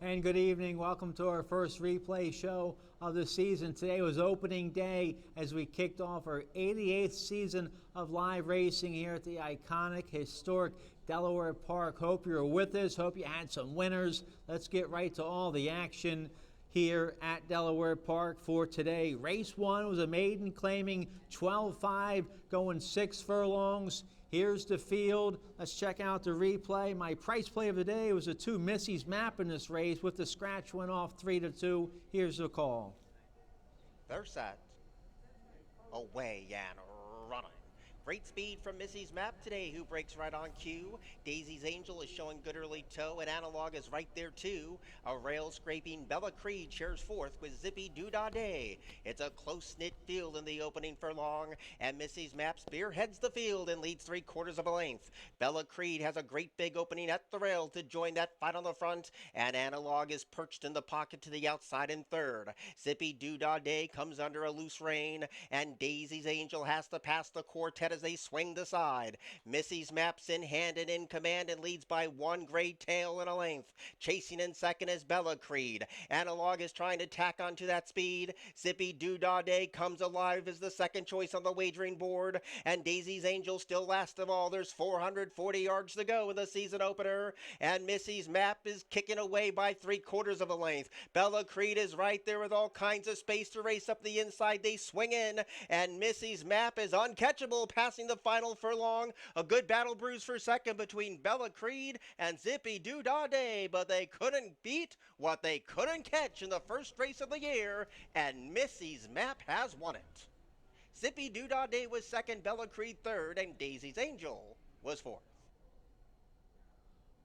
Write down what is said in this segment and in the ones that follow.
And good evening. Welcome to our first replay show of the season. Today was opening day as we kicked off our 88th season of live racing here at the iconic, historic Delaware Park. Hope you're with us. Hope you had some winners. Let's get right to all the action here at Delaware Park for today. Race 1 was a maiden claiming 12-5, going 6 furlongs. Here's the field. Let's check out the replay. My price play of the day was a 2 Missy's Map in this race with the scratch went off 3-2. Here's the call. They're set. Away and running. Great speed from Missy's Map today, who breaks right on cue. Daisy's Angel is showing good early toe, and Analog is right there too. A rail-scraping Bella Creed shares fourth with Zippy Doodah Day. It's a close-knit field in the opening furlong, and Missy's Map spearheads the field and leads 3/4 of a length. Bella Creed has a great big opening at the rail to join that fight on the front, and Analog is perched in the pocket to the outside in third. Zippy Doodah Day comes under a loose rein, and Daisy's Angel has to pass the quartet as they swing the side. Missy's Map's in hand and in command and leads by 1 great tail and a length. Chasing in second is Bella Creed. Analog is trying to tack onto that speed. Zippy Doodah Day comes alive as the second choice on the wagering board, and Daisy's Angel still last of all. There's 440 yards to go in the season opener, and Missy's Map is kicking away by 3/4 of a length. Bella Creed is right there with all kinds of space to race up the inside. They swing in, and Missy's Map is uncatchable, passing the final furlong. A good battle bruise for second between Bella Creed and Zippy Doodah Day, but they couldn't beat what they couldn't catch in the first race of the year, and Missy's Map has won it. Zippy Doodah Day was second, Bella Creed third, and Daisy's Angel was fourth.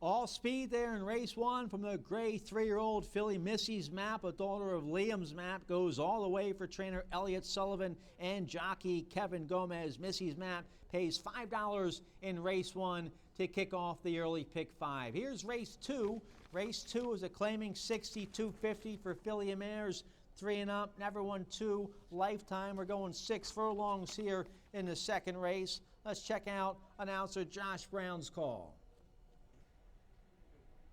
All speed there in race 1 from the gray 3-year-old filly Missy's Map, a daughter of Liam's Map, goes all the way for trainer Elliott Sullivan and jockey Kevin Gomez. Missy's Map pays $5 in race 1 to kick off the early pick 5. Here's race 2. Race 2 is a claiming 62.50 for filly and mares 3 and up, never won 2 lifetime. We're going 6 furlongs here in the second race. Let's check out announcer Josh Brown's call.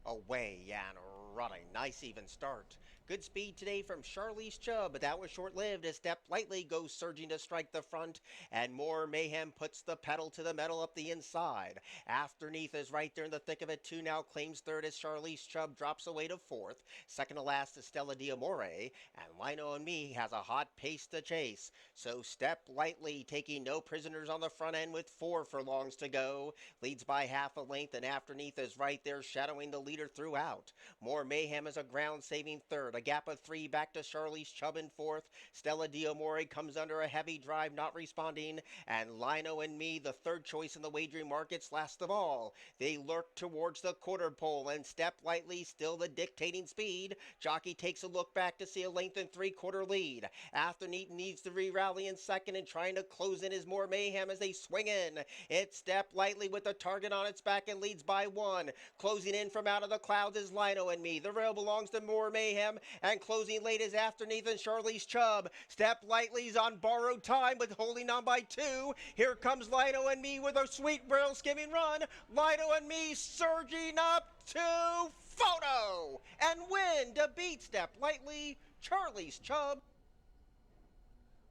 Away and running. Nice even start. Good speed today from Charlize Chubb, but that was short-lived as Step Lightly goes surging to strike the front, and More Mayhem puts the pedal to the metal up the inside. Afterneath is right there in the thick of it too, now claims third as Charlize Chubb drops away to fourth. Second to last is Stella D'Amore, and Lino and Me has a hot pace to chase. So Step Lightly taking no prisoners on the front end with 4 furlongs to go. Leads by half a length, and Afterneath is right there shadowing the leader throughout. More Mayhem is a ground-saving third. A gap of 3 back to Charlize Chubb in fourth. Stella D'Amore comes under a heavy drive, not responding. And Lino and Me, the third choice in the wagering markets, last of all. They lurk towards the quarter pole, and Step Lightly still the dictating speed. Jockey takes a look back to see a length and 3/4 lead. Afterneath needs to re-rally in second, and trying to close in is More Mayhem as they swing in. It's Step Lightly with the target on its back and leads by 1. Closing in from out of the clouds is Lino and Me. The rail belongs to More Mayhem, and closing late is Afterneath and Charlize Chubb. Step Lightly's on borrowed time, but holding on by 2. Here comes Lino and Me with a sweet rail skimming run. Lino and Me surging up to photo and win to beat Step Lightly, Charlize Chubb.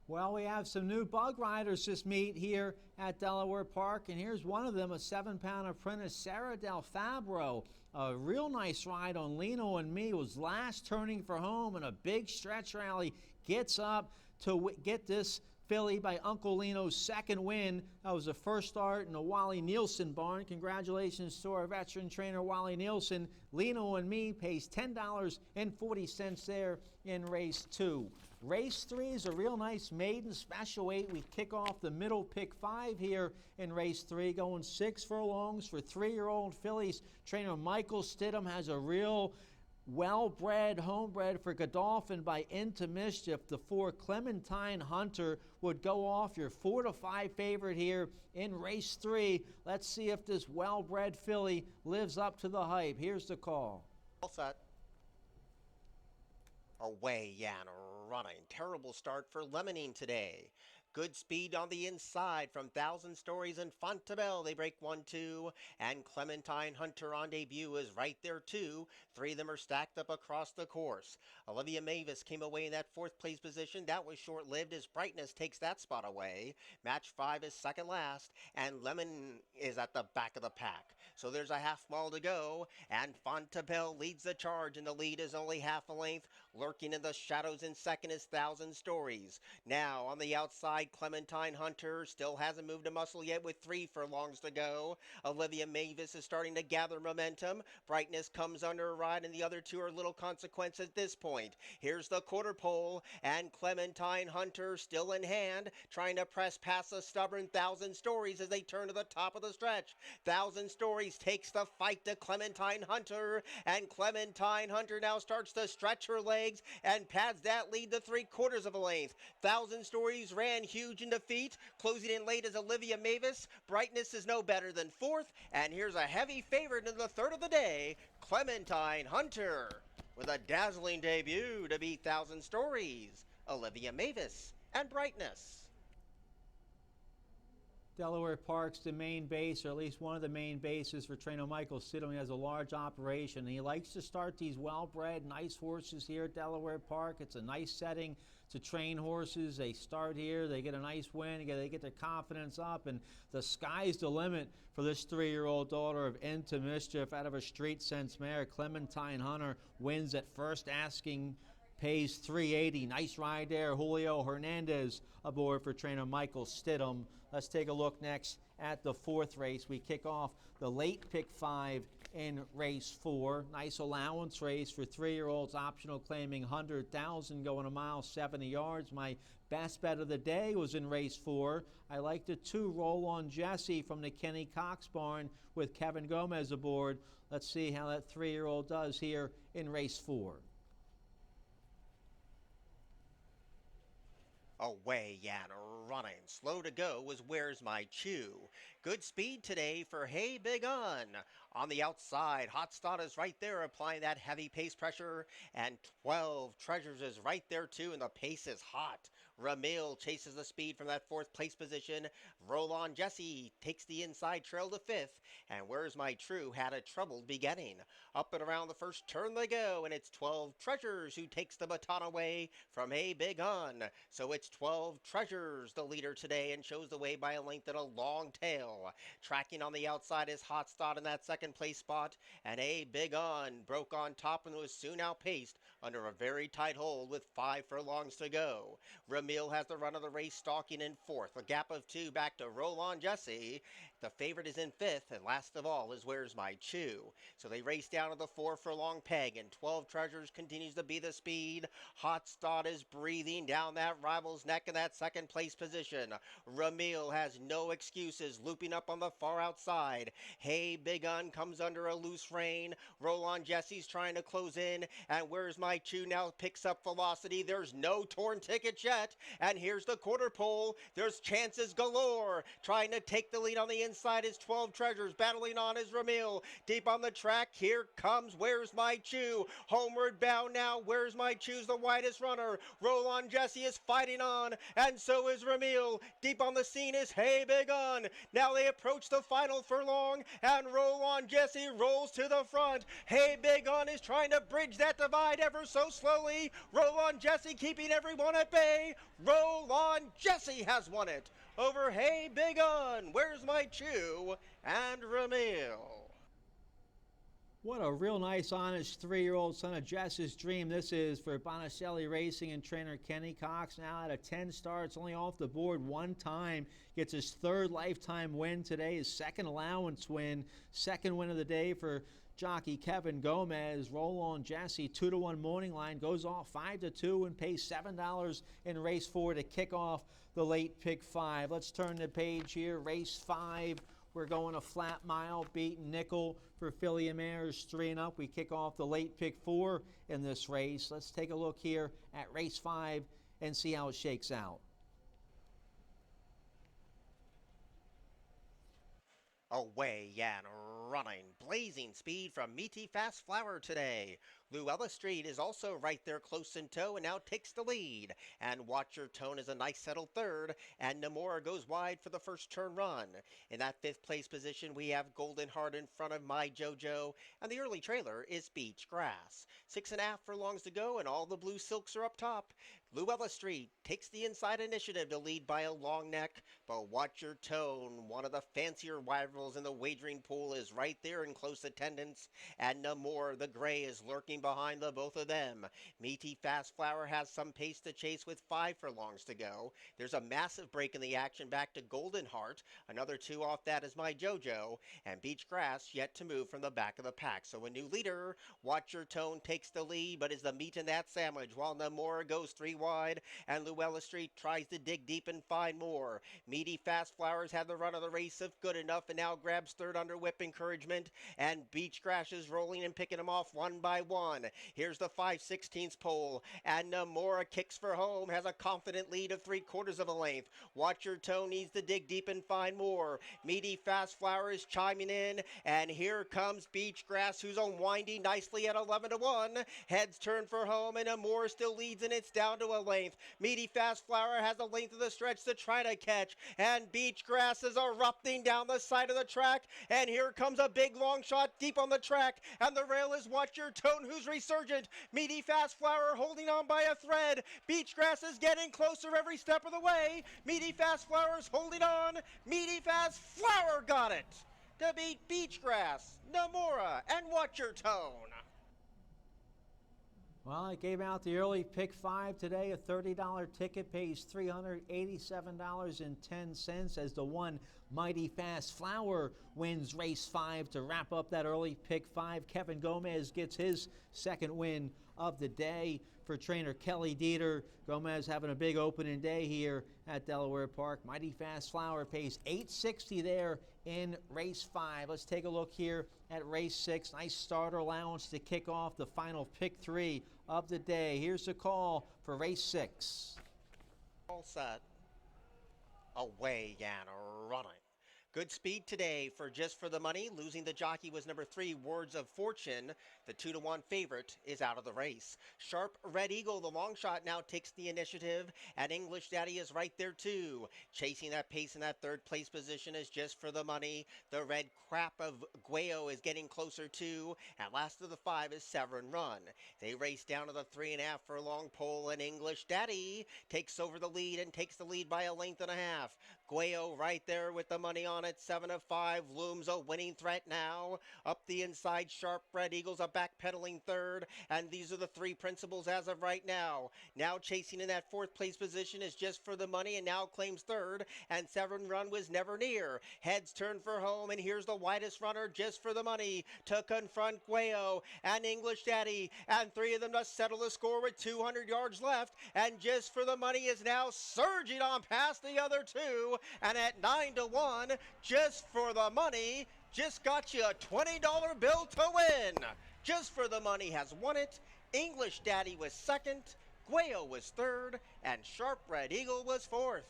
Well, we have some new bug riders this meet here at Delaware Park, and here's one of them, a 7-pound apprentice, Sarah Del Fabro. A real nice ride on Lino and Me, was last turning for home in a big stretch rally, gets up to get this filly by Uncle Lino's second win. That was the first start in the Wally Nielsen barn. Congratulations to our veteran trainer, Wally Nielsen. Lino and Me pays $10.40 there in race 2. Race 3 is a real nice maiden special 8. We kick off the middle pick 5 here in race 3, going 6 furlongs for 3-year-old fillies. Trainer Michael Stidham has a real well-bred, homebred for Godolphin by Into Mischief. The 4 Clementine Hunter would go off your 4 to 5 favorite here in race 3. Let's see if this well-bred filly lives up to the hype. Here's the call. All set. Away and running. Terrible start for Lemonine today. Good speed on the inside from Thousand Stories and Fontabelle. They break 1-2. And Clementine Hunter on debut is right there too. Three of them are stacked up across the course. Olivia Mavis came away in that fourth place position. That was short-lived as Brightness takes that spot away. Match 5 is second last. And Lemon is at the back of the pack. So there's a half mile to go. And Fontabelle leads the charge, and the lead is only half a length. Lurking in the shadows in second is Thousand Stories. Now on the outside, Clementine Hunter still hasn't moved a muscle yet with 3 furlongs to go. Olivia Mavis is starting to gather momentum. Brightness comes under a ride, and the other two are little consequence at this point. Here's the quarter pole, and Clementine Hunter still in hand, trying to press past the stubborn Thousand Stories as they turn to the top of the stretch. Thousand Stories takes the fight to Clementine Hunter, and Clementine Hunter now starts to stretch her legs and pads that lead to 3/4 of a length. Thousand Stories ran huge in defeat. Closing in late is Olivia Mavis. Brightness is no better than fourth, and here's a heavy favorite in the third of the day, Clementine Hunter, with a dazzling debut to beat Thousand Stories, Olivia Mavis, and Brightness. Delaware Park's the main base, or at least one of the main bases for trainer Michael Stidham. He has a large operation. He likes to start these well-bred, nice horses here at Delaware Park. It's a nice setting to train horses. They start here, they get a nice win, they get their confidence up, and the sky's the limit for this 3-year-old daughter of Into Mischief out of a Street Sense mare. Clementine Hunter wins at first asking, pays $380. Nice ride there. Julio Hernandez aboard for trainer Michael Stidham. Let's take a look next at the fourth race. We kick off the late pick 5 in race 4. Nice allowance race for 3-year-olds, optional claiming 100,000, going a mile 70 yards. My best bet of the day was in race 4. I like the 2 Roll On Jesse from the Kenny Cox barn with Kevin Gomez aboard. Let's see how that 3-year-old does here in race 4. Away and running. Slow to go was Where's My Chew. Good speed today for Hey Big Un. On the outside, Hot Start is right there applying that heavy pace pressure. And 12 Treasures is right there too, and the pace is hot. Ramil chases the speed from that 4th place position. Roll On Jesse takes the inside trail to 5th. And Where's My True had a troubled beginning. Up and around the first turn they go, and it's 12 Treasures who takes the baton away from Hey Big Un. So it's 12 Treasures, the leader today, and shows the way by a length and a long tail. Tracking on the outside is Hot Start in that 2nd place spot, and A Big Un broke on top and was soon outpaced under a very tight hold with 5 furlongs to go. Ramil has the run of the race, stalking in 4th. A gap of 2 back to Roll On Jesse. The favorite is in 5th, and last of all is Where's My Chew. So they race down to the 4 furlong peg, and 12 Treasures continues to be the speed. Hot Start is breathing down that rival's neck in that 2nd place position. Ramil has no excuses, looping up on the far outside. Hey Big Un comes under a loose rein. Roll On Jesse's trying to close in, and Where's My Chew now picks up velocity. There's no torn tickets yet, and here's the quarter pole. There's chances galore. Trying to take the lead on the inside is 12 Treasures. Battling on is Ramil. Deep on the track, here comes Where's My Chew. Homeward bound now, Where's My Chew's the widest runner. Roll On Jesse is fighting on, and so is Ramil. Deep on the scene is Hey Big Un. Now they approach the final furlong, and Roll On Jesse rolls to the front. Hey Big Un is trying to bridge that divide ever so slowly. Roll On Jesse keeping everyone at bay. Roll On Jesse has won it over Hey Big Un, Where's My Chew, and Ramil. What a real nice, honest 3-year-old son of Jess's dream this is for Bonicelli Racing and trainer Kenny Cox. Now out of 10 starts, only off the board 1 time. Gets his 3rd lifetime win today, his 2nd allowance win. 2nd win of the day for jockey Kevin Gomez. Roll On Jesse, 2-1 morning line, goes off 5-2 and pays $7 in race 4 to kick off the late pick 5. Let's turn the page here. Race 5. We're going a flat mile, beaten nickel for filly and mares 3 and up. We kick off the late pick 4 in this race. Let's take a look here at race 5 and see how it shakes out. Away and running. blazing speed from Meaty Fast Flower today. Luella Street is also right there close in tow and now takes the lead. And Watch Your Tone is a nice settled third, and Namora goes wide for the first turn run. In that fifth place position, we have Golden Heart in front of My JoJo, and the early trailer is Beach Grass. 6.5 furlongs to go, and all the blue silks are up top. Luella Street takes the inside initiative to lead by a long neck, but Watch Your Tone, one of the fancier rivals in the wagering pool, is right there in close attendance, and Namor the Gray is lurking behind the both of them. Meaty Fast Flower has some pace to chase with 5 furlongs to go. There's a massive break in the action back to Golden Heart. Another 2 off that is My JoJo, and Beach Grass yet to move from the back of the pack. So a new leader, Watch Your Tone takes the lead, but is the meat in that sandwich, while Namor goes 3 wide, and Luella Street tries to dig deep and find more. Meaty Fast Flowers had the run of the race if good enough, and now grabs third under whip encouragement, and Beach Grass is rolling and picking them off one by one. Here's the 5/16 pole, and Namora kicks for home, has a confident lead of 3/4 of a length. Watch Your Tone needs to dig deep and find more. Meaty Fast Flower is chiming in, and here comes Beach Grass, who's unwinding nicely at 11-1. Heads turn for home, and Namor still leads, and it's down to a length. Meaty Fast Flower has the length of the stretch to try to catch, and Beach Grass is erupting down the side of the track, and here comes a big long shot deep on the track, and the rail is Watch Your Tone, who's resurgent. Meaty Fast Flower holding on by a thread. Beach Grass is getting closer every step of the way. Meaty Fast Flower is holding on. Meaty Fast Flower got it to beat Beach Grass, Namora, and Watch Your Tone. Well, I gave out the early pick 5 today. A $30 ticket pays $387.10 as the one Mighty Fast Flower wins race 5 to wrap up that early pick 5. Kevin Gomez gets his second win of the day for trainer Kelly Dieter. Gomez having a big opening day here at Delaware Park. Mighty Fast Flower pays $860 there in race 5. Let's take a look here at race 6. Nice starter allowance to kick off the final pick 3 of the day. Here's the call for race 6. All set. Away and running. Good speed today for Just for the Money. Losing the jockey was number 3, Words of Fortune. The 2-1 favorite is out of the race. Sharp Red Eagle, the long shot, now takes the initiative, and English Daddy is right there too. Chasing that pace in that third place position is Just for the Money. The Red Crap of Guayo is getting closer too, and last of the 5 is Severin Run. They race down to the 3.5 furlong pole, and English Daddy takes over the lead and takes the lead by a length and a half. Guayo right there with the money on it. 7-5 looms a winning threat now. Up the inside, Sharp Red Eagles a backpedaling third, and these are the 3 principals as of right now. Now chasing in that 4th place position is Just for the Money, and now claims 3rd, and Severin Run was never near. Heads turn for home, and here's the widest runner, Just for the Money, to confront Guayo and English Daddy, and 3 of them to settle the score with 200 yards left, and Just for the Money is now surging on past the other 2, and at 9-1, Just for the Money just got you a $20 bill to win. Just for the Money has won it. English Daddy was 2nd, Guayo was 3rd, and Sharp Red Eagle was 4th.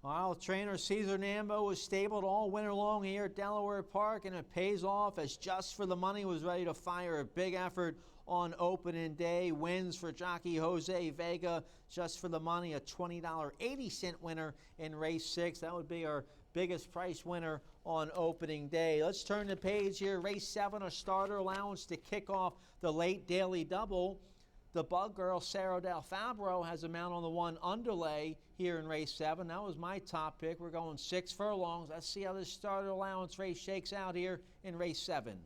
Well, trainer Cesar Nambo was stabled all winter long here at Delaware Park, and it pays off as Just for the Money was ready to fire a big effort on opening day. Wins for jockey Jose Vega. Just for the Money, a $20.80 winner in race 6. That would be our biggest price winner on opening day. Let's turn the page here. Race 7, a starter allowance to kick off the late daily double. The Bug Girl, Sarah Del Fabro, has a mount on the 1 underlay here in race 7. That was my top pick. We're going 6 furlongs. Let's see how this starter allowance race shakes out here in race 7.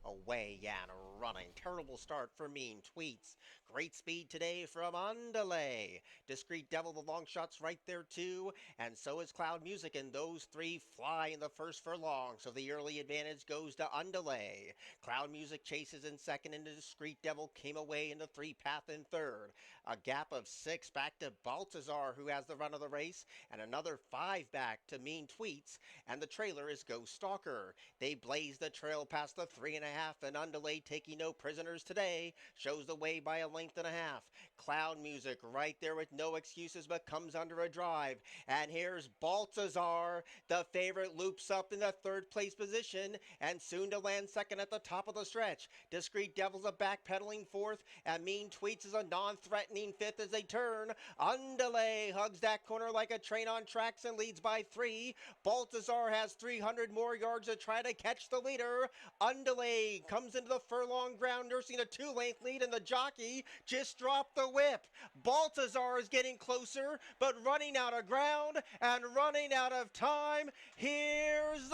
Away and running. Terrible start for Mean Tweets. Great speed today from Underlay. Discreet Devil, the long shot's right there too, and so is Cloud Music, and those 3 fly in the first furlong, so the early advantage goes to Underlay. Cloud Music chases in 2nd, and the Discreet Devil came away in the 3 path in 3rd. A gap of 6 back to Baltazar, who has the run of the race, and another 5 back to Mean Tweets, and the trailer is Ghost Stalker. They blaze the trail past the 3.5 1.5, and Underlay taking no prisoners today shows the way by a length and a half. Cloud Music right there with no excuses but comes under a drive. And here's Baltazar, the favorite, loops up in the third place position and soon to land second at the top of the stretch. Discreet Devils a backpedaling fourth, and Mean Tweets is a non-threatening fifth as they turn. Underlay hugs that corner like a train on tracks and leads by 3. Baltazar has 300 more yards to try to catch the leader. Underlay comes into the furlong ground nursing a 2-length lead, and the jockey just dropped the whip. Baltazar is getting closer but running out of ground and running out of time. Here's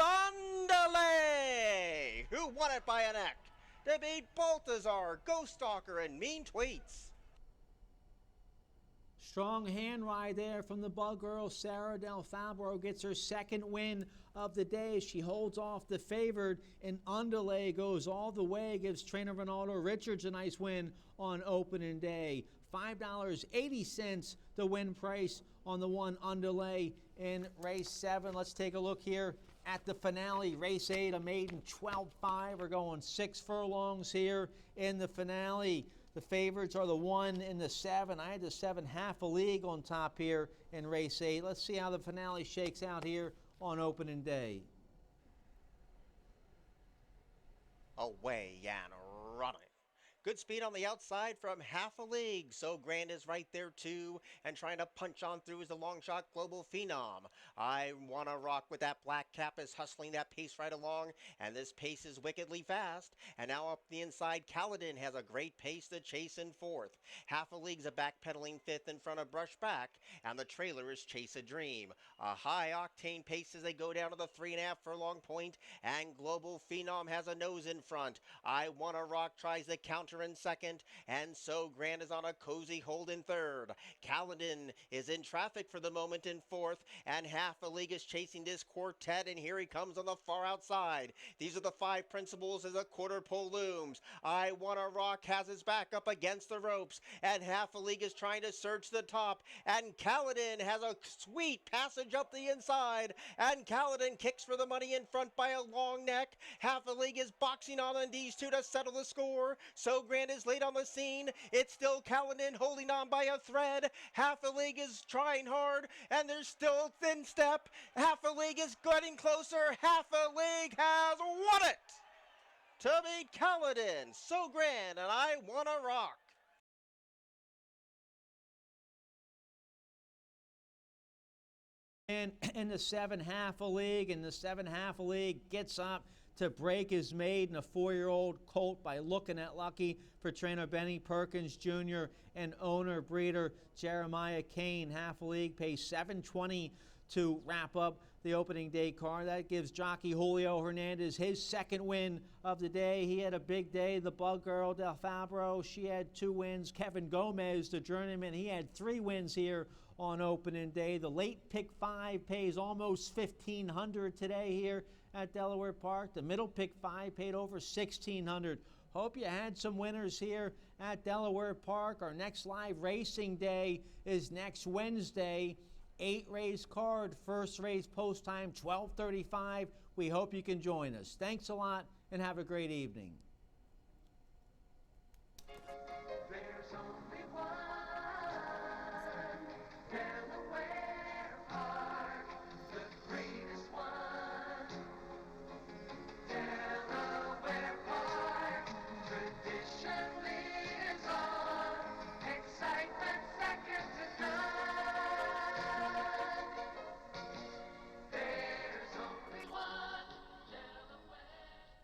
Underlay, who won it by a neck to beat Baltazar, Ghost Stalker, and Mean Tweets. Strong hand ride there from the Bug Girl. Sarah Del Fabro gets her second win of the day. She holds off the favored, and Underlay goes all the way, gives trainer Ronaldo Richards a nice win on opening day. $5.80 the win price on the one Underlay in race 7. Let's take a look here at the finale. Race 8, a maiden 12-5. We're going 6 furlongs here in the finale. The favorites are the 1 and the 7. I had the 7 half a league on top here in race 8. Let's see how the finale shakes out here on opening day. Away and running. Good speed on the outside from half a league. So Grand is right there too, and trying to punch on through is the long shot Global Phenom. I Wanna Rock with that black cap is hustling that pace right along, and this pace is wickedly fast. And now up the inside, Kaladin has a great pace to chase in fourth. Half a league's a backpedaling fifth in front of Brushback, and the trailer is Chase a Dream. A high octane pace as they go down to the 3.5 furlong point, and Global Phenom has a nose in front. I Wanna Rock tries the counter in second, and So Grand is on a cozy hold in third. Kaladin is in traffic for the moment in fourth, and half a league is chasing this quartet, and here he comes on the far outside. These are the 5 principals as a quarter pole looms. I Wanna Rock has his back up against the ropes, and half a league is trying to surge the top, and Kaladin has a sweet passage up the inside, and Kaladin kicks for the money in front by a long neck. Half a league is boxing on these two to settle the score. So Grand is late on the scene. It's still Kaladin holding on by a thread. Half a league is trying hard, and there's still thin step. Half a league is getting closer. Half a league has won it to beat Kaladin, So Grand, and I Wanna Rock. And in the 7 half a league, and the 7 half a league gets up to break his maiden, a 4-year-old colt, by looking at Lucky for trainer Benny Perkins Jr. and owner breeder Jeremiah Kane. Half a league pays $7.20 to wrap up the opening day card. That gives jockey Julio Hernandez his second win of the day. He had a big day. The Bug Girl Del Fabro, she had 2 wins. Kevin Gomez, the journeyman, he had 3 wins here on opening day. The late pick 5 pays almost $1,500 today here at Delaware Park. The middle pick 5 paid over $1,600. Hope you had some winners here at Delaware Park. Our next live racing day is next Wednesday. 8-race card, first race post time 12:35. We hope you can join us. Thanks a lot and have a great evening.